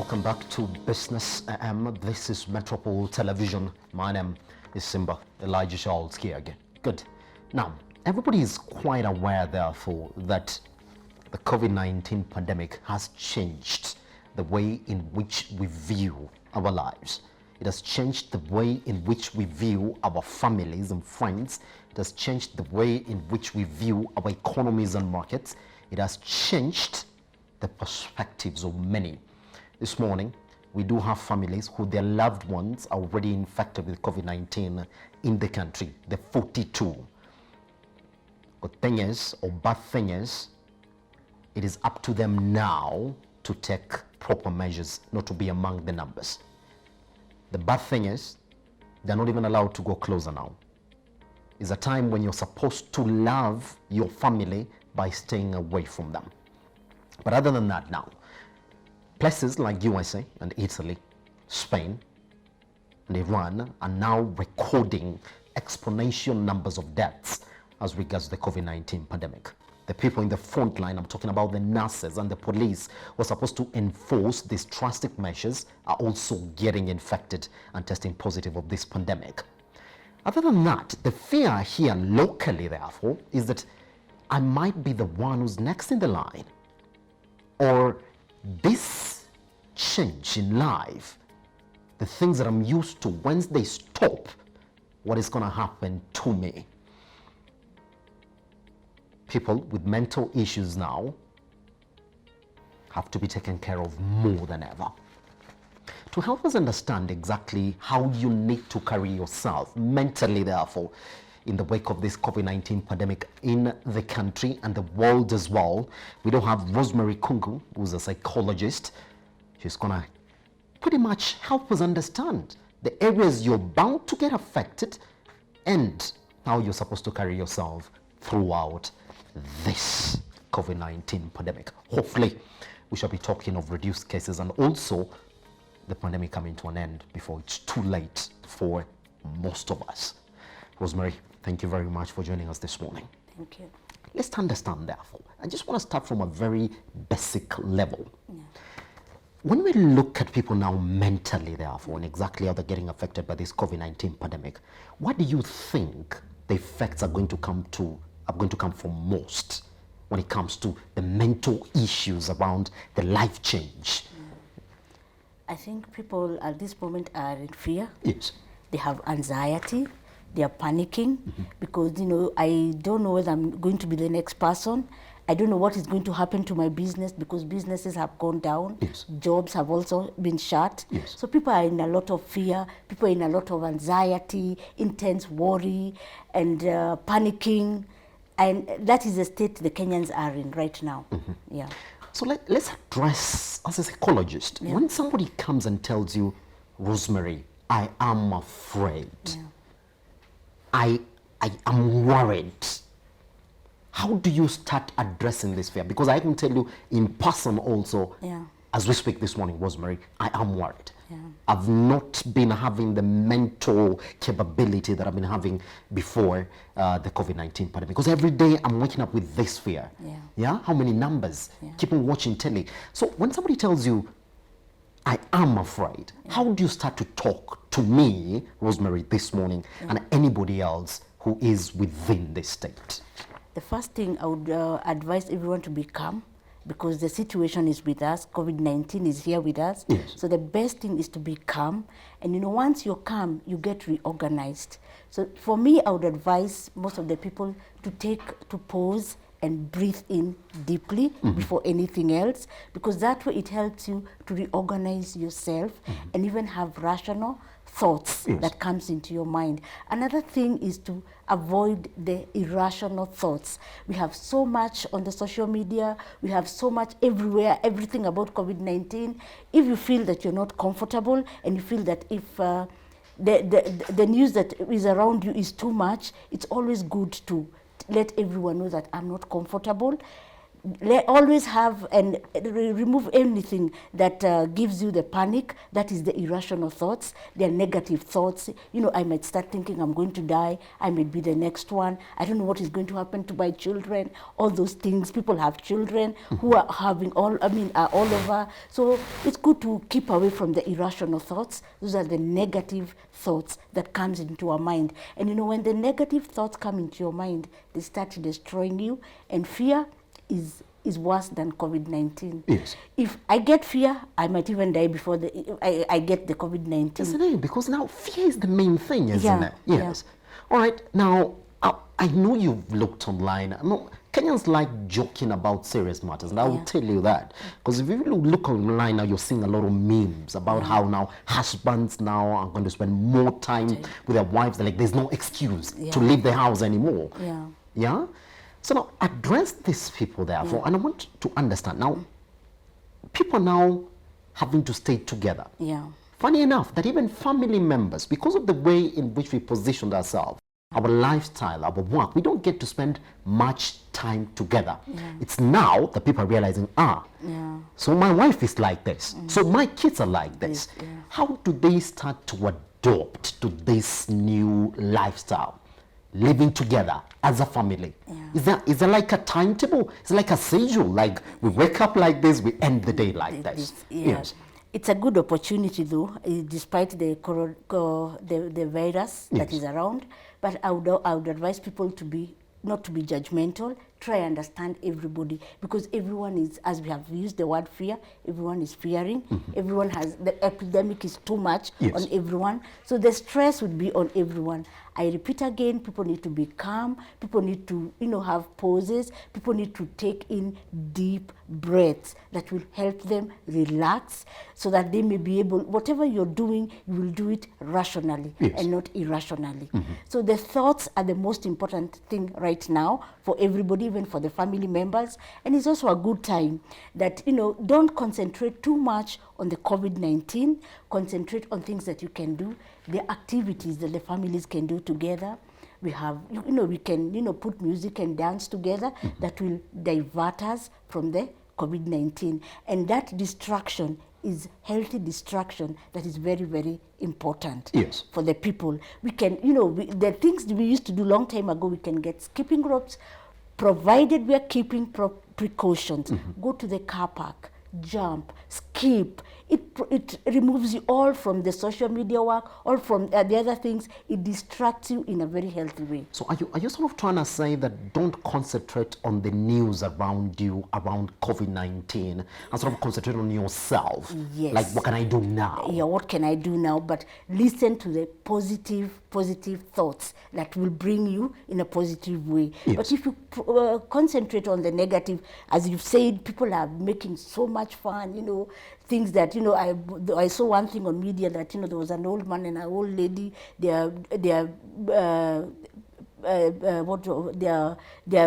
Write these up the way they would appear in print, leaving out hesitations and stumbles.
Welcome back to Business AM. This is Metropole Television. My name is Simba Elijah Selfcare again. Good. Now, everybody is quite aware, therefore, that the COVID-19 pandemic has changed the way in which we view our lives. It has changed the way in which we view our families and friends. It has changed the way in which we view our economies and markets. It has changed the perspectives of many. This morning, we do have families who their loved ones are already infected with COVID-19 in the country, the 42. Good thing is, or bad thing is, it is up to them now to take proper measures not to be among the numbers. The bad thing is, they're not even allowed to go closer now. It's a time when you're supposed to love your family by staying away from them. But other than that now, places like USA and Italy, Spain and Iran are now recording exponential numbers of deaths as regards the COVID-19 pandemic. The people in the front line, I'm talking about the nurses and the police, who are supposed to enforce these drastic measures, are also getting infected and testing positive of this pandemic. Other than that, the fear here locally, therefore, is that I might be the one who's next in the line, or this change in life, the things that I'm used to, once they stop, what is going to happen to me? People with mental issues now have to be taken care of more than ever. To help us understand exactly how you need to carry yourself mentally, therefore, in the wake of this COVID-19 pandemic in the country and the world as well, we do have Rosemary Kungu, who's a psychologist. She's gonna pretty much help us understand the areas you're bound to get affected and how you're supposed to carry yourself throughout this COVID-19 pandemic. Hopefully, we shall be talking of reduced cases and also the pandemic coming to an end before it's too late for most of us. Rosemary, thank you very much for joining us this morning. Thank you. Let's understand, therefore. I just want to start from a very basic level. Yeah. When we look at people now mentally, therefore, and exactly how they're getting affected by this COVID-19 pandemic, what do you think the effects are going to come from most when it comes to the mental issues around the life change? I think people at this moment are in fear. Yes. They have anxiety. They are panicking because, I don't know whether I'm going to be the next person. I don't know what is going to happen to my business because businesses have gone down. Yes. Jobs have also been shut. Yes. So people are in a lot of fear. People are in a lot of anxiety, intense worry, and panicking. And that is the state the Kenyans are in right now. Yeah. So let's address, as a psychologist, when somebody comes and tells you, Rosemary, I am afraid. Yeah. I am worried. How do you start addressing this fear? Because I can tell you in person also, as we speak this morning, Rosemary, I am worried. Yeah. I've not been having the mental capability that I've been having before the COVID-19 pandemic. Because every day I'm waking up with this fear. Yeah? How many numbers? Keep on watching telly. So when somebody tells you, I am afraid, how do you start to talk to me, Rosemary, this morning, and anybody else who is within this state? The first thing I would advise everyone to be calm because the situation is with us. COVID-19 is here with us. Yes. So the best thing is to be calm. And once you're calm, you get reorganized. So for me, I would advise most of the people to pause and breathe in deeply before anything else, because that way it helps you to reorganize yourself and even have rational thoughts that comes into your mind. Another thing is to avoid the irrational thoughts. We have so much on the social media, we have so much everywhere, everything about COVID-19. If you feel that you're not comfortable and you feel that if the news that is around you is too much, it's always good to let everyone know that I'm not comfortable. always have and remove anything that gives you the panic. That is the irrational thoughts. They're negative thoughts. You know, I might start thinking I'm going to die. I may be the next one. I don't know what is going to happen to my children. All those things. People have children who are having are all over. So it's good to keep away from the irrational thoughts. Those are the negative thoughts that comes into our mind. And you know, when the negative thoughts come into your mind, they start destroying you. And fear is worse than COVID-19. Yes. If I get fear, I might even die before I get the COVID-19. Isn't it? Because now fear is the main thing, isn't it? Yes. Yeah. All right. Now, I know you've looked online. No, Kenyans like joking about serious matters, and I will tell you that. Because if you look online now, you're seeing a lot of memes about how now husbands now are going to spend more time with their wives. They're like, there's no excuse to leave the house anymore. Yeah. Yeah? So now address these people therefore, and I want to understand now, people now having to stay together. Yeah. Funny enough that even family members, because of the way in which we positioned ourselves, our lifestyle, our work, we don't get to spend much time together. It's now that people are realizing, so my wife is like this, so my kids are like this. How do they start to adopt to this new lifestyle? Living together as a family. Is there like a timetable? Is it like a schedule? Like we wake up like this, we end the day like this? Yes. It's a good opportunity though, despite the virus that is around. But I would advise people not to be judgmental. Try understand everybody, because everyone is, as we have used the word fear, everyone is fearing. Everyone has, the epidemic is too much on everyone. So the stress would be on everyone. I repeat again, people need to be calm. People need to, have pauses. People need to take in deep breaths that will help them relax, so that they may be able, whatever you're doing, you will do it rationally and not irrationally. So the thoughts are the most important thing right now for everybody, even for the family members. And it's also a good time that, don't concentrate too much on the COVID-19. Concentrate on things that you can do, the activities that the families can do together. We have, we can, put music and dance together that will divert us from the COVID-19. And that distraction is healthy distraction that is very, very important for the people. We can, the things we used to do long time ago, we can get skipping ropes, provided we are keeping precautions. Go to the car park, jump, skip. It removes you all from the social media work, all from the other things. It distracts you in a very healthy way. So are you sort of trying to say that don't concentrate on the news around you, around COVID-19, and sort of concentrate on yourself? Yes. Like, what can I do now? Yeah, what can I do now? But listen to the positive thoughts that will bring you in a positive way. But if you concentrate on the negative, as you've said, people are making so much fun, things that, I saw one thing on media that, there was an old man and an old lady, they are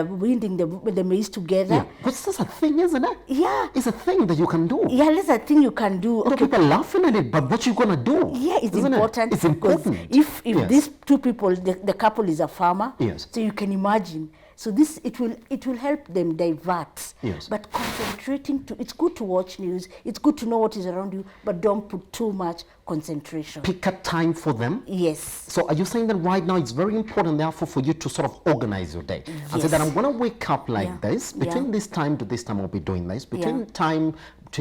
winding the maize together. Yeah, but that's a thing, isn't it? Yeah. It's a thing that you can do. Yeah, that's a thing you can do. Okay. People laughing at it, but what you gonna do? Yeah, it's important. It's important. If these two people, the couple is a farmer, so you can imagine. So it will help them divert. But concentrating it's good to watch news. It's good to know what is around you, but don't put too much concentration. Pick a time for them. Yes. So are you saying that right now it's very important therefore for you to sort of organize your day and say that I'm going to wake up like this, between this time to this time I'll be doing this, between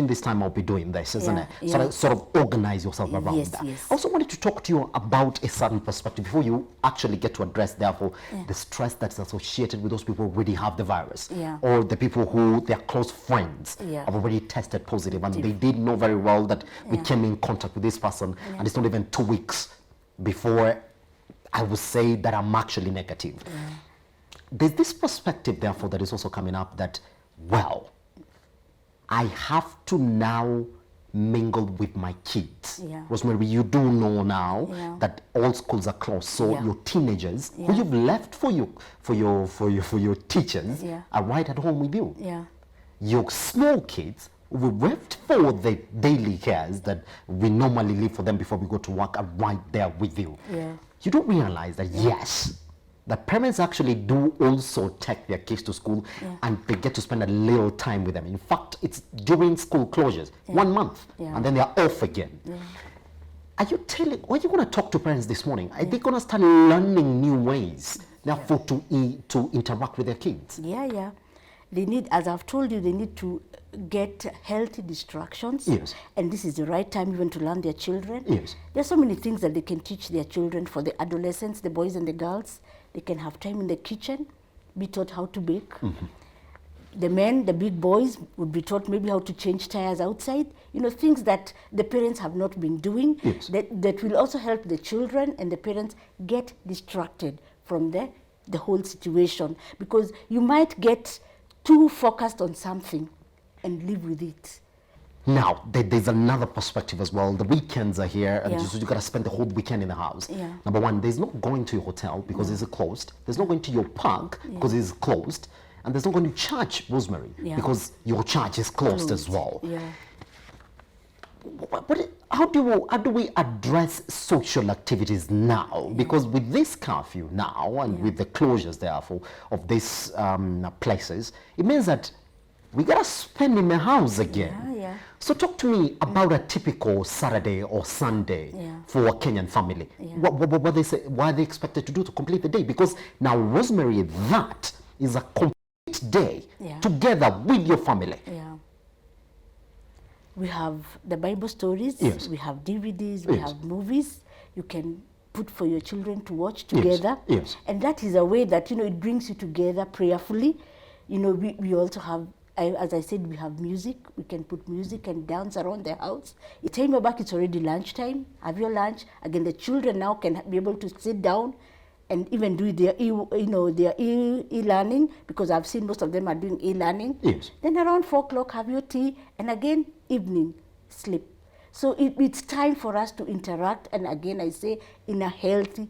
this time I'll be doing this, isn't it? So sort of organize yourself around that. I also wanted to talk to you about a certain perspective before you actually get to address therefore the stress that's associated with those people who already have the virus, or the people who their close friends have already tested positive and they did know very well that we came in contact with this person and it's not even 2 weeks before I would say that I'm actually negative. There's this perspective therefore that is also coming up that, well, I have to now mingle with my kids. Rosemary, you do know now that all schools are closed, so your teenagers who you've left for your teachers are right at home with you. Your small kids we left for the daily cares that we normally leave for them before we go to work are right there with you. You don't realize that yes, that parents actually do also take their kids to school, and they get to spend a little time with them. In fact, it's during school closures, 1 month, and then they are off again. Are you going to talk to parents this morning? Are they going to start learning new ways, therefore, to interact with their kids? Yeah. They need, as I've told you, they need to get healthy distractions. Yes. And this is the right time even to learn their children. Yes. There's so many things that they can teach their children. For the adolescents, the boys and the girls, they can have time in the kitchen, be taught how to bake. The men, the big boys, would be taught maybe how to change tires outside. You know, things that the parents have not been doing, that will also help the children and the parents get distracted from the whole situation. Because you might get too focused on something and live with it. Now, there's another perspective as well. The weekends are here, and you got to spend the whole weekend in the house. Number one, there's not going to your hotel because it's closed. There's not going to your park because it's closed. And there's not going to church, Rosemary, because your church is closed as well. How do we address social activities now? Because with this curfew now and with the closures, therefore, of these places, it means that we got to spend in the house again. So talk to me about a typical Saturday or Sunday for a Kenyan family. What they say, why are they expected to do to complete the day? Because now, Rosemary, that is a complete day together with your family. We have the Bible stories, we have DVDs, we have movies you can put for your children to watch together. And that is a way that, you know, it brings you together prayerfully. You know, we also have, as I said, we have music. We can put music and dance around the house. You time you're back, it's already lunchtime. Have your lunch. Again, the children now can be able to sit down and even do their e-learning, because I've seen most of them are doing e-learning. Then around 4 o'clock, have your tea, and again, evening, sleep. So it's time for us to interact, and again, I say, in a healthy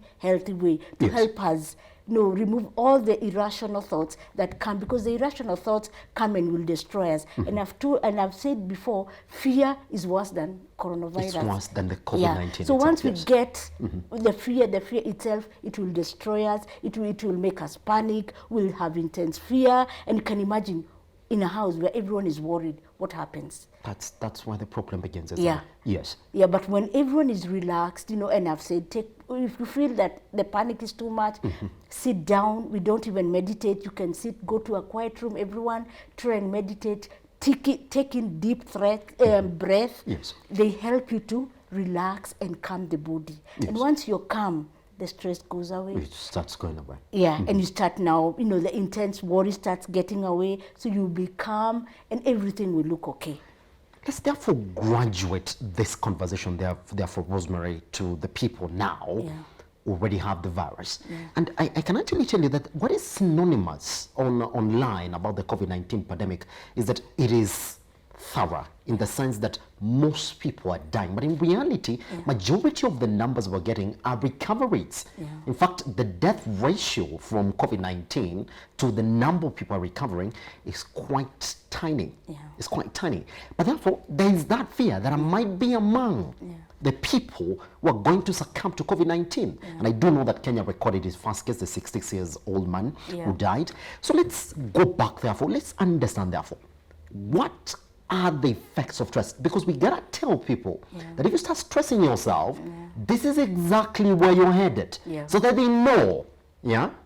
way, to help us, you know, remove all the irrational thoughts that come, because the irrational thoughts come and will destroy us. And I've said before, fear is worse than coronavirus. It's worse than the COVID-19. So once we get the fear itself, it will destroy us. It will make us panic. We'll have intense fear, and you can imagine in a house where everyone is worried, what happens? That's where the problem begins. But when everyone is relaxed, you know, and I've said, if you feel that the panic is too much, sit down. We don't even meditate. You can go to a quiet room. Everyone try and meditate. Take in deep breath. They help you to relax and calm the body. And once you're calm, the stress goes away. It starts going away. And you start now, you know, the intense worry starts getting away, so you'll be calm and everything will look okay. Let's therefore graduate this conversation, therefore, Rosemary, to the people now who already have the virus. And I can actually tell you that what is synonymous online about the COVID-19 pandemic is that it is thorough, in the sense that most people are dying. But in reality, majority of the numbers we're getting are recovery rates. In fact, the death ratio from COVID-19 to the number of people recovering is quite tiny. It's quite tiny. But therefore, there is that fear that I might be among the people who are going to succumb to COVID-19. And I do know that Kenya recorded his first case, the 66-year-old man who died. So let's go back, therefore. Let's understand, therefore, what are the effects of stress? Because we gotta tell people that if you start stressing yourself, this is exactly where you're headed, so that they know.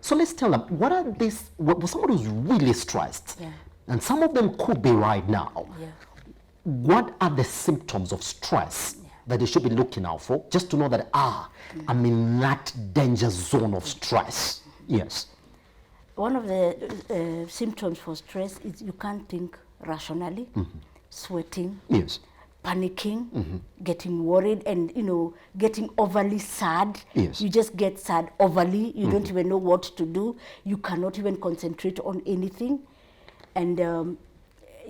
So let's tell them, what are these? Someone who's really stressed, and some of them could be right now. What are the symptoms of stress that they should be looking out for, just to know that I'm in that danger zone of stress? One of the symptoms for stress is you can't think rationally. Sweating, panicking, getting worried, and, you know, getting overly sad. You just get sad overly. You don't even know what to do. You cannot even concentrate on anything, and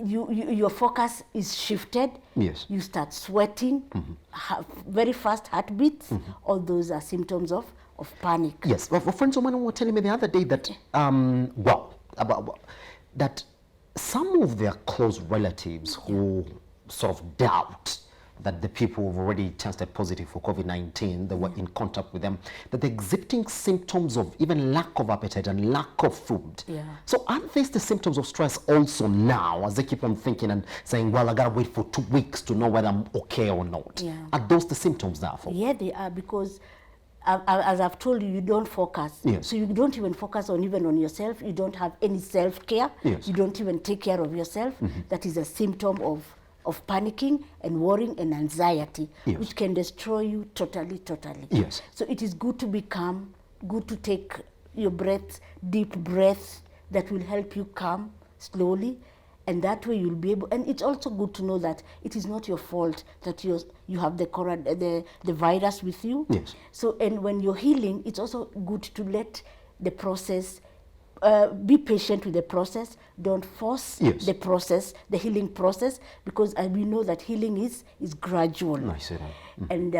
your focus is shifted. You start sweating, very fast heartbeats. All those are symptoms of panic. Well, friends of mine were telling me the other day that that some of their close relatives who sort of doubt that the people who've already tested positive for COVID-19, they were in contact with them, that they're exhibiting symptoms of even lack of appetite and lack of food. Yeah. So are these the symptoms of stress also now, as they keep on thinking and saying, well, I gotta wait for 2 weeks to know whether I'm okay or not? Yeah. Are those the symptoms therefore? Yeah, they are, because as I've told you, you don't focus. Yes. So you don't even focus on even on yourself. You don't have any self-care. Yes. You don't even take care of yourself. That is a symptom of panicking and worrying and anxiety, Yes. which can destroy you totally. Yes. So it is good to be calm, good to take your breath, deep breath, that will help you calm slowly. And that way you'll be able, and it's also good to know that it is not your fault that you have the virus with you. Yes. So, and when you're healing, it's also good to let the process, be patient with the process. Don't force Yes. the process, the healing process, because we know that healing is gradual. I see that. And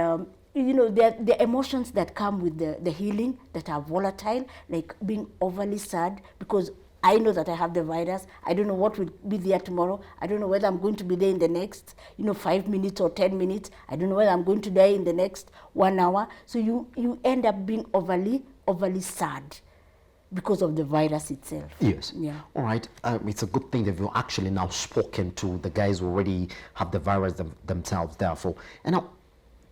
you know, the emotions that come with the healing that are volatile, like being overly sad, because I know that I have the virus. I don't know what will be there tomorrow. I don't know whether I'm going to be there in the next, 5 minutes or 10 minutes. I don't know whether I'm going to die in the next 1 hour. So you end up being overly sad because of the virus itself. Yes. Yeah. All right. It's a good thing that you've actually now spoken to the guys who already have the virus themselves, therefore. And now,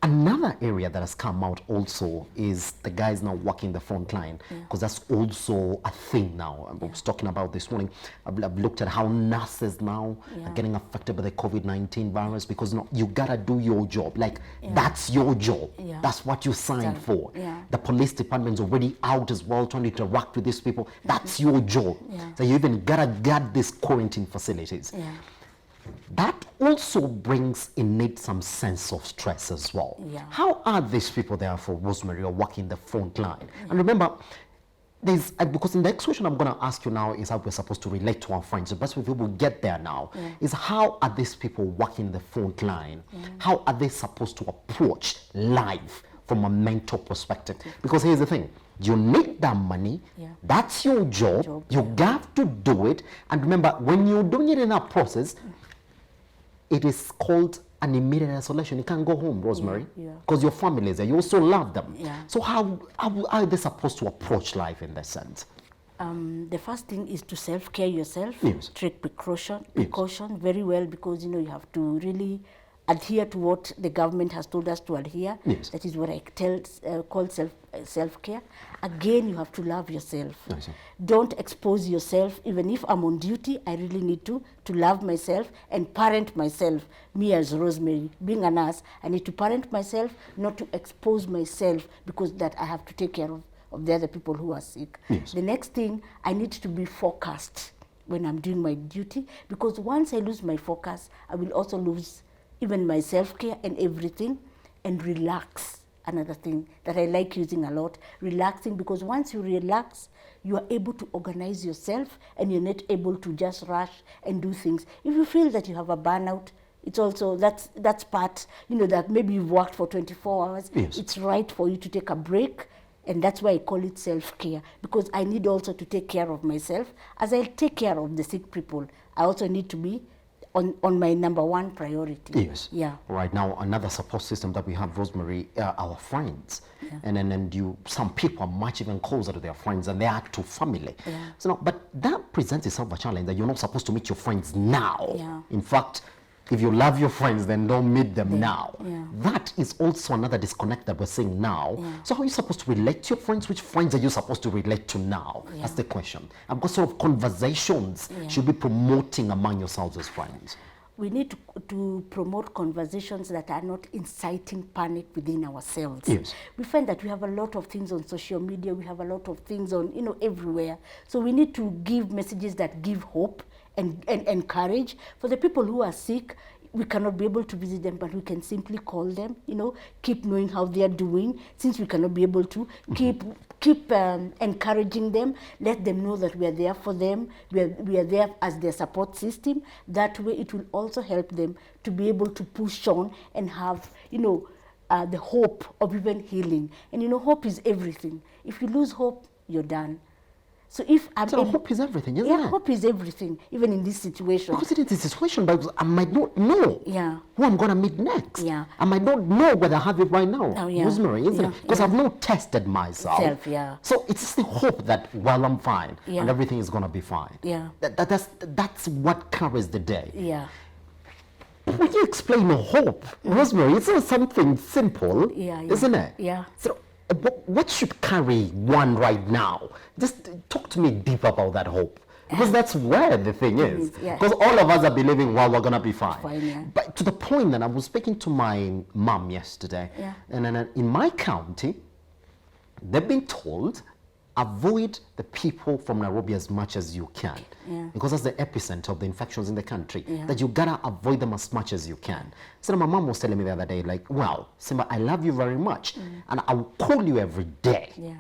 another area that has come out also is the guys now working the front line, because that's also a thing now. I was talking about this morning. I've looked at how nurses now are getting affected by the COVID-19 virus, because you gotta do your job. Like, that's your job. Yeah. That's what you signed for. Yeah. The police department's already out as well, trying to interact with these people. That's your job. Yeah. So you even gotta guard these quarantine facilities. Yeah. That also brings innate some sense of stress as well. Yeah. How are these people therefore, Rosemary, are working the front line? And remember, there's because in the next question I'm going to ask you now is how we're supposed to relate to our friends. The best way we will get there now is how are these people working the front line? How are they supposed to approach life from a mental perspective? Because here's the thing. You need that money. That's your job. You got to do it. And remember, when you're doing it in that process, it is called an immediate isolation. You can't go home, Rosemary, because your family is there. You also love them. So how are they supposed to approach life in that sense? The first thing is to self-care yourself. Yes. Take precaution very well, because you have to really adhere to what the government has told us to adhere. Yes. That is what I call self-care. Again, you have to love yourself. I see. Don't expose yourself. Even if I'm on duty, I really need to love myself and parent myself. Me as Rosemary, being a nurse, I need to parent myself, not to expose myself, because that I have to take care of the other people who are sick. Yes. The next thing, I need to be focused when I'm doing my duty, because once I lose my focus, I will also lose even my self-care and everything. And relax, another thing that I like using a lot, relaxing, because once you relax, you are able to organize yourself and you're not able to just rush and do things. If you feel that you have a burnout, it's also, that's part, that maybe you've worked for 24 hours. Yes. It's right for you to take a break. And that's why I call it self-care, because I need also to take care of myself. As I take care of the sick people, I also need to be on my number one priority. Yes. Yeah. Right now, another support system that we have, Rosemary, are our friends. And some people are much even closer to their friends than they are to family. So now, but that presents itself a challenge that you're not supposed to meet your friends now. In fact, if you love your friends, then don't meet them now. That is also another disconnect that we're seeing now. So how are you supposed to relate to your friends? Which friends are you supposed to relate to now? That's the question. And what sort of conversations should be promoting among yourselves as friends? We need to promote conversations that are not inciting panic within ourselves. Yes. We find that we have a lot of things on social media, we have a lot of things on, everywhere. So we need to give messages that give hope and encourage. For the people who are sick, we cannot be able to visit them, but we can simply call them, keep knowing how they are doing. Since we cannot be able to, keep encouraging them, let them know that we are there for them, we are there as their support system. That way it will also help them to be able to push on and have, the hope of even healing. And hope is everything. If you lose hope, you're done. So if I'm So hope is everything, isn't yeah, it? hope is everything, even in this situation. Because it is a situation, but I might not know Yeah. who I'm gonna meet next. Yeah. I might not know whether I have it right now. Oh, yeah. Rosemary, isn't Yeah, it? Because yeah. I've not tested myself. Yeah. So it's the hope that while I'm fine Yeah. and everything is gonna be fine. Yeah. That's what carries the day. Yeah. But when you explain hope, Rosemary, it's not something simple, Yeah, yeah. isn't it? Yeah. So what should carry one right now? Just talk to me deep about that hope. Because that's where the thing is. Yeah. Because all of us are believing, well, we're going to be fine. Yeah. But to the point that I was speaking to my mom yesterday, Yeah. and then in my county, they've been told, avoid the people from Nairobi as much as you can. Yeah. Because that's the epicenter of the infections in the country. Yeah. That you gotta avoid them as much as you can. So my mom was telling me the other day, like, well, Simba, I love you very much. And I will call you every day. Yeah.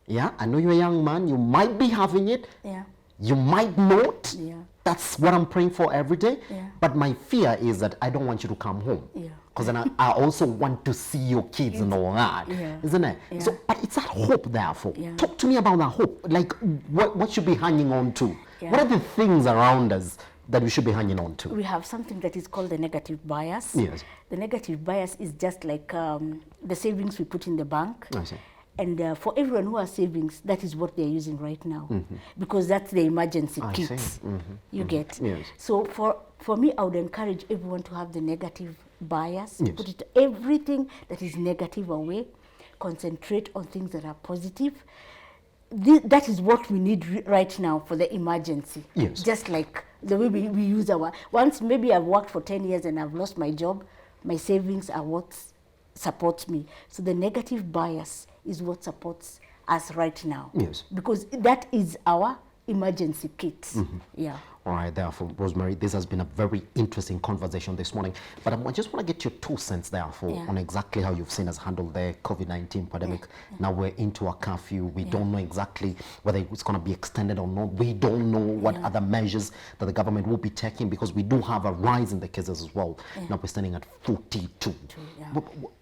Yeah, I know you're a young man, you might be having it. Yeah. You might not. Yeah. That's what I'm praying for every day. Yeah. But my fear is that I don't want you to come home. Yeah. Because then I also want to see your kids and all that, Yeah. isn't it? Yeah. So, but it's that hope, therefore. Yeah. Talk to me about that hope. Like, what should be hanging on to? Yeah. What are the things around us that we should be hanging on to? We have something that is called the negative bias. Yes. The negative bias is just like the savings we put in the bank. I see. And for everyone who has savings, that is what they're using right now. Because that's the emergency I kit. see. You get? Yes. So for me, I would encourage everyone to have the negative bias. Yes. Put it, everything that is negative away. Concentrate on things that are positive. That is what we need right now for the emergency. Yes. Just like the way we use our... Once maybe I've worked for 10 years and I've lost my job, my savings are what supports me. So the negative bias is what supports us right now. Yes. Because that is our emergency kit. Yeah. All right, therefore, Rosemary, this has been a very interesting conversation this morning. But I just want to get your 2 cents, therefore, Yeah. on exactly how you've seen us handle the COVID-19 pandemic. Now we're into a curfew. We don't know exactly whether it's going to be extended or not. We don't know what other measures that the government will be taking, because we do have a rise in the cases as well. Now we're standing at 42. Yeah.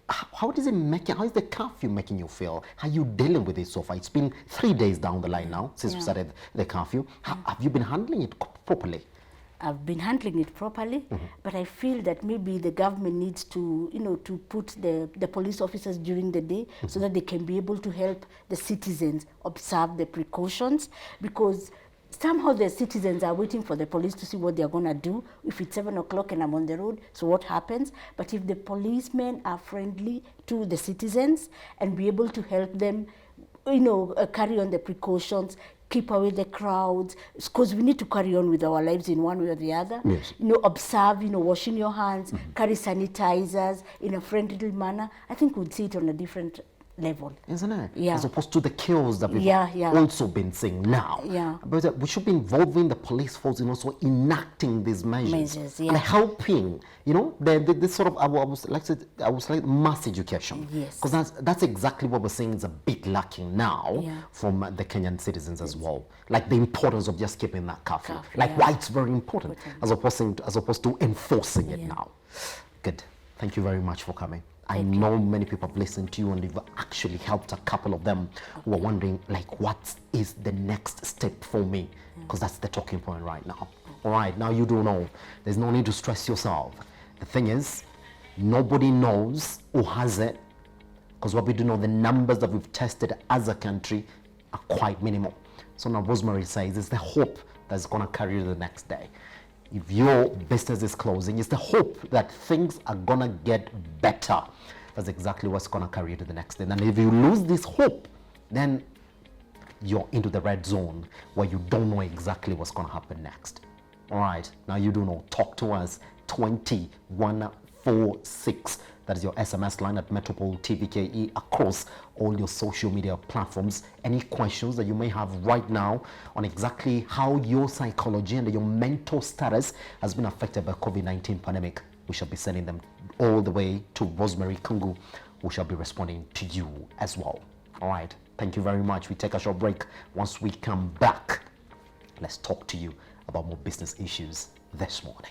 How does it make you, how is the curfew making you feel? How are you dealing with it so far? It's been 3 days down the line now since we started the curfew. Have you been handling it properly? I've been handling it properly, but I feel that maybe the government needs to, to put the police officers during the day so that they can be able to help the citizens observe the precautions, because somehow the citizens are waiting for the police to see what they're going to do. If it's 7 o'clock and I'm on the road, so what happens? But if the policemen are friendly to the citizens and be able to help them, carry on the precautions, keep away the crowds, because we need to carry on with our lives in one way or the other. Yes. Observe, washing your hands, carry sanitizers in a friendly manner. I think we'd see it on a different level. Isn't it? Yeah. As opposed to the chaos that we've Yeah. also been seeing now. Yeah. But we should be involving the police force in also enacting these measures. Yeah. And helping, this sort of, I was like mass education. Yes. Because that's exactly what we're saying is a bit lacking now Yeah. from the Kenyan citizens as well. Like the importance of just keeping that curfew. Like yeah. why it's very important as opposed to enforcing it now. Good. Thank you very much for coming. I know many people have listened to you, and you've actually helped a couple of them who are wondering, like, what is the next step for me? Because that's the talking point right now. All right, now you do know. There's no need to stress yourself. The thing is, nobody knows who has it, because what we do know, the numbers that we've tested as a country are quite minimal. So now Rosemary says it's the hope that's going to carry you the next day. If your business is closing, it's the hope that things are going to get better. That's exactly what's going to carry you to the next day. And if you lose this hope, then you're into the red zone where you don't know exactly what's going to happen next. All right, now you do know. Talk to us, 2146. That is your SMS line at Metropole TVKE across all your social media platforms. Any questions that you may have right now on exactly how your psychology and your mental status has been affected by COVID-19 pandemic, we shall be sending them all the way to Rosemary Kungu, who shall be responding to you as well. All right, thank you very much. We take a short break. Once we come back, let's talk to you about more business issues this morning.